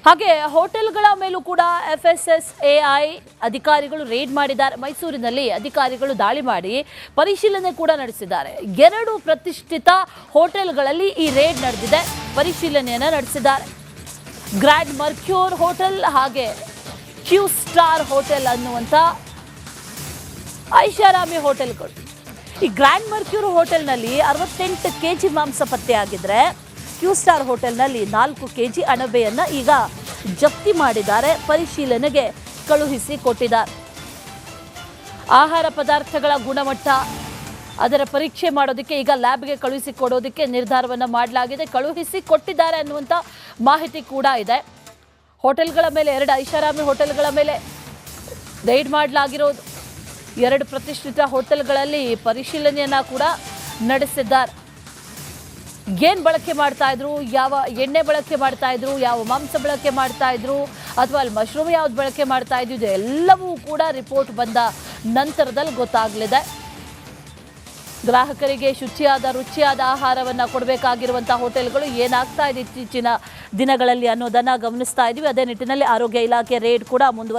ಹಾಗೆ ಹೋಟೆಲ್ಗಳ ಮೇಲೂ ಕೂಡ FSSAI ಅಧಿಕಾರಿಗಳು ರೇಡ್ ಮಾಡಿದ್ದಾರೆ. ಮೈಸೂರಿನಲ್ಲಿ ಅಧಿಕಾರಿಗಳು ದಾಳಿ ಮಾಡಿ ಪರಿಶೀಲನೆ ಕೂಡ ನಡೆಸಿದ್ದಾರೆ. 2 ಪ್ರತಿಷ್ಠಿತ ಹೋಟೆಲ್ಗಳಲ್ಲಿ ಈ ರೇಡ್ ನಡೆದಿದೆ, ಪರಿಶೀಲನೆಯನ್ನು ನಡೆಸಿದ್ದಾರೆ. ಗ್ರ್ಯಾಂಡ್ ಮರ್ಕ್ಯೂರ್ ಹೋಟೆಲ್ ಹಾಗೆ ಕ್ಯೂ ಸ್ಟಾರ್ ಹೋಟೆಲ್ ಅನ್ನುವಂಥ ಐಷಾರಾಮಿ ಹೋಟೆಲ್ಗಳು. ಈ ಗ್ರ್ಯಾಂಡ್ ಮರ್ಕ್ಯೂರ್ ಹೋಟೆಲ್ನಲ್ಲಿ 68 kg ಮಾಂಸ ಪತ್ತೆಯಾಗಿದ್ರೆ ಕ್ಯೂ ಸ್ಟಾರ್ ಹೋಟೆಲ್ನಲ್ಲಿ 4 kg ಅಣಬೆಯನ್ನು ಈಗ ಜಪ್ತಿ ಮಾಡಿದ್ದಾರೆ, ಪರಿಶೀಲನೆಗೆ ಕಳುಹಿಸಿ ಕೊಟ್ಟಿದ್ದಾರೆ. ಆಹಾರ ಪದಾರ್ಥಗಳ ಗುಣಮಟ್ಟ ಅದರ ಪರೀಕ್ಷೆ ಮಾಡೋದಕ್ಕೆ ಈಗ ಲ್ಯಾಬ್ಗೆ ಕಳುಹಿಸಿ ಕೊಡೋದಕ್ಕೆ ನಿರ್ಧಾರವನ್ನು ಮಾಡಲಾಗಿದೆ. ಕಳುಹಿಸಿ ಕೊಟ್ಟಿದ್ದಾರೆ ಅನ್ನುವಂಥ ಮಾಹಿತಿ ಕೂಡ ಇದೆ. ಹೋಟೆಲ್ಗಳ ಮೇಲೆ 2 ಐಷಾರಾಮಿ ಹೋಟೆಲ್ಗಳ ಮೇಲೆ ರೈಡ್ ಮಾಡಲಾಗಿರೋದು. 2 ಪ್ರತಿಷ್ಠಿತ ಹೋಟೆಲ್ಗಳಲ್ಲಿ ಪರಿಶೀಲನೆಯನ್ನು ಕೂಡ ನಡೆಸಿದ್ದಾರೆ. ಏನು ಬಳಕೆ ಮಾಡ್ತಾ ಇದ್ರು, ಯಾವ ಎಣ್ಣೆ ಬಳಕೆ ಮಾಡ್ತಾ ಇದ್ರು, ಯಾವ ಮಾಂಸ ಬಳಕೆ ಮಾಡ್ತಾ ಇದ್ರು, ಅಥವಾ ಅಲ್ಲಿ ಮಶ್ರೂಮ್ ಯಾವ್ದು ಬಳಕೆ ಮಾಡ್ತಾ ಇದ್ದು, ಇದೆಲ್ಲವೂ ಕೂಡ ರಿಪೋರ್ಟ್ ಬಂದ ನಂತರದಲ್ಲಿ ಗೊತ್ತಾಗಲಿದೆ. ಗ್ರಾಹಕರಿಗೆ ಶುಚಿಯಾದ ರುಚಿಯಾದ ಆಹಾರವನ್ನು ಕೊಡಬೇಕಾಗಿರುವಂಥ ಹೋಟೆಲ್ಗಳು ಏನಾಗ್ತಾ ಇದೆ ಇತ್ತೀಚಿನ ದಿನಗಳಲ್ಲಿ ಅನ್ನೋದನ್ನು ಗಮನಿಸ್ತಾ ಇದ್ದೀವಿ. ಅದೇ ನಿಟ್ಟಿನಲ್ಲಿ ಆರೋಗ್ಯ ಇಲಾಖೆ ರೇಡ್ ಕೂಡ ಮುಂದುವರೆದಿದೆ.